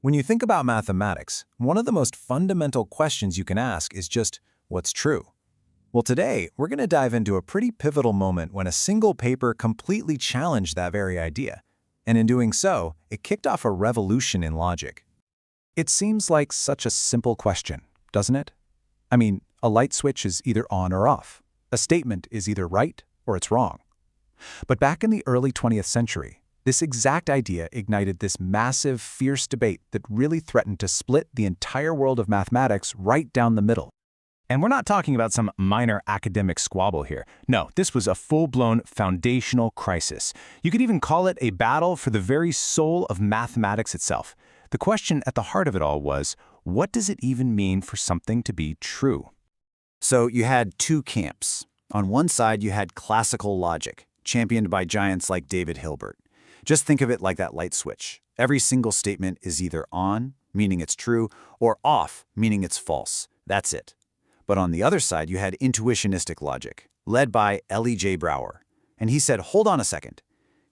When you think about mathematics, one of the most fundamental questions you can ask is just, what's true? Well, today, we're going to dive into a pretty pivotal moment when a single paper completely challenged that very idea. And in doing so, it kicked off a revolution in logic. It seems like such a simple question, doesn't it? I mean, a light switch is either on or off. A statement is either right or it's wrong. But back in the early 20th century, this exact idea ignited this massive, fierce debate that really threatened to split the entire world of mathematics right down the middle. And we're not talking about some minor academic squabble here. No, this was a full-blown foundational crisis. You could even call it a battle for the very soul of mathematics itself. The question at the heart of it all was, what does it even mean for something to be true? So you had two camps. On one side, you had classical logic, championed by giants like David Hilbert. Just think of it like that light switch. Every single statement is either on, meaning it's true, or off, meaning it's false. That's it. But on the other side, you had intuitionistic logic, led by L.E.J. Brouwer. And he said, hold on a second.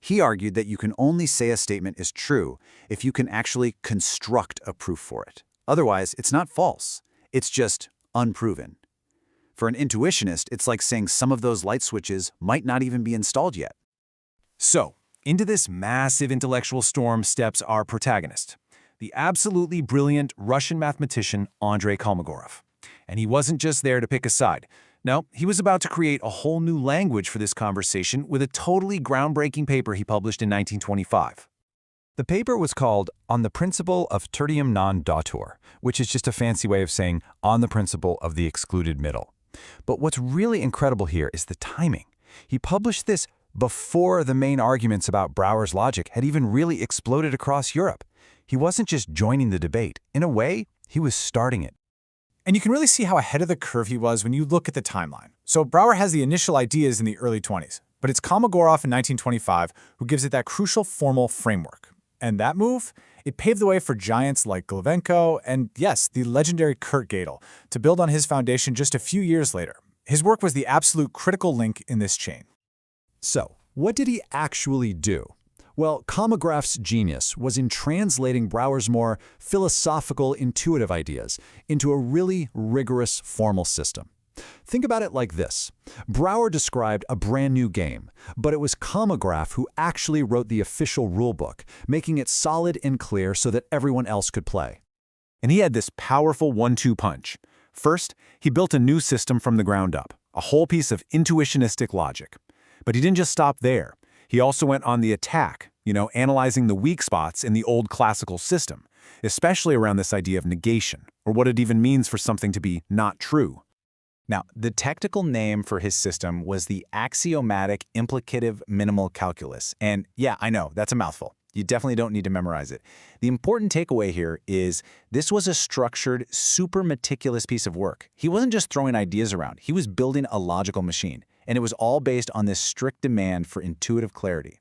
He argued that you can only say a statement is true if you can actually construct a proof for it. Otherwise, it's not false. It's just unproven. For an intuitionist, it's like saying some of those light switches might not even be installed yet. So, into this massive intellectual storm steps our protagonist, the absolutely brilliant Russian mathematician Andrei Kolmogorov. And he wasn't just there to pick a side. No, he was about to create a whole new language for this conversation with a totally groundbreaking paper he published in 1925. The paper was called On the Principle of Tertium Non Datur, which is just a fancy way of saying on the principle of the excluded middle. But what's really incredible here is the timing. He published this before the main arguments about Brouwer's logic had even really exploded across Europe. He wasn't just joining the debate. In a way, he was starting it. And you can really see how ahead of the curve he was when you look at the timeline. So Brouwer has the initial ideas in the early 20s, but it's Kolmogorov in 1925 who gives it that crucial formal framework. And that move, it paved the way for giants like Golovenko and, yes, the legendary Kurt Gödel to build on his foundation just a few years later. His work was the absolute critical link in this chain. So, what did he actually do? Well, Kolmogorov's genius was in translating Brouwer's more philosophical, intuitive ideas into a really rigorous formal system. Think about it like this. Brouwer described a brand new game, but it was Kolmogorov who actually wrote the official rulebook, making it solid and clear so that everyone else could play. And he had this powerful one-two punch. First, he built a new system from the ground up, a whole piece of intuitionistic logic. But he didn't just stop there. He also went on the attack, analyzing the weak spots in the old classical system, especially around this idea of negation, or what it even means for something to be not true. Now, the technical name for his system was the axiomatic implicative minimal calculus. And yeah, I know, that's a mouthful. You definitely don't need to memorize it. The important takeaway here is this was a structured, super meticulous piece of work. He wasn't just throwing ideas around. He was building a logical machine. And it was all based on this strict demand for intuitive clarity.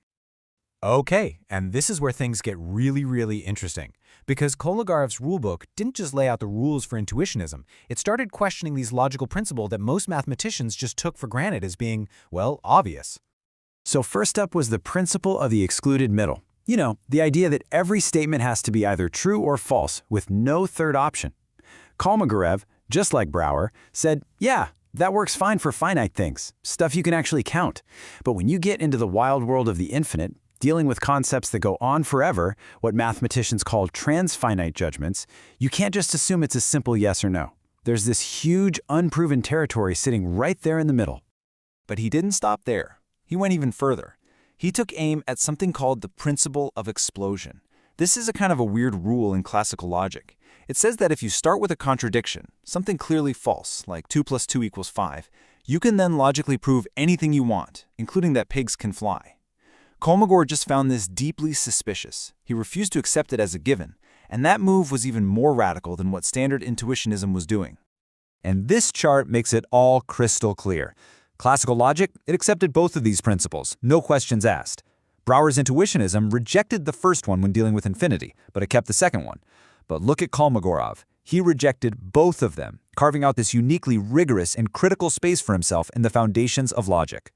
Okay, and this is where things get really interesting. Because Kolmogorov's rulebook didn't just lay out the rules for intuitionism, it started questioning these logical principles that most mathematicians just took for granted as being, well, obvious. So first up was the principle of the excluded middle. The idea that every statement has to be either true or false, with no third option. Kolmogorov, just like Brouwer, said, yeah, that works fine for finite things, stuff you can actually count. But when you get into the wild world of the infinite, dealing with concepts that go on forever, what mathematicians call transfinite judgments, you can't just assume it's a simple yes or no. There's this huge unproven territory sitting right there in the middle. But he didn't stop there. He went even further. He took aim at something called the principle of explosion. This is a kind of a weird rule in classical logic. It says that if you start with a contradiction, something clearly false, like 2 + 2 = 5, you can then logically prove anything you want, including that pigs can fly. Kolmogorov just found this deeply suspicious. He refused to accept it as a given, and that move was even more radical than what standard intuitionism was doing. And this chart makes it all crystal clear. Classical logic, it accepted both of these principles, no questions asked. Brouwer's intuitionism rejected the first one when dealing with infinity, but it kept the second one. But look at Kolmogorov. He rejected both of them, carving out this uniquely rigorous and critical space for himself in the foundations of logic.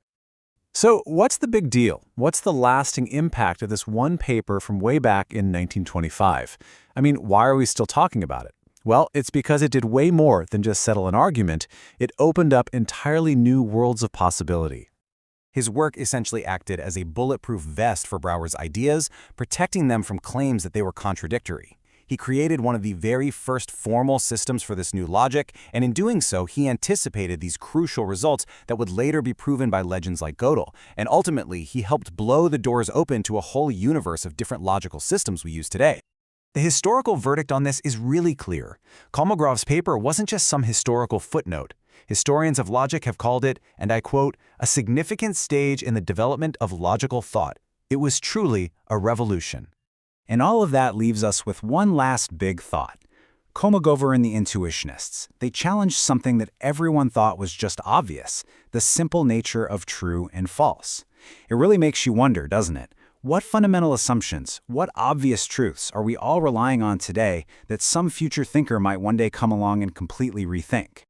So what's the big deal? What's the lasting impact of this one paper from way back in 1925? I mean, why are we still talking about it? Well, it's because it did way more than just settle an argument. It opened up entirely new worlds of possibility. His work essentially acted as a bulletproof vest for Brouwer's ideas, protecting them from claims that they were contradictory. He created one of the very first formal systems for this new logic, and in doing so, he anticipated these crucial results that would later be proven by legends like Gödel, and ultimately, he helped blow the doors open to a whole universe of different logical systems we use today. The historical verdict on this is really clear. Kolmogorov's paper wasn't just some historical footnote. Historians of logic have called it, and I quote, a significant stage in the development of logical thought. It was truly a revolution. And all of that leaves us with one last big thought. Kolmogorov and the Intuitionists, they challenged something that everyone thought was just obvious, the simple nature of true and false. It really makes you wonder, doesn't it? What fundamental assumptions, what obvious truths are we all relying on today that some future thinker might one day come along and completely rethink?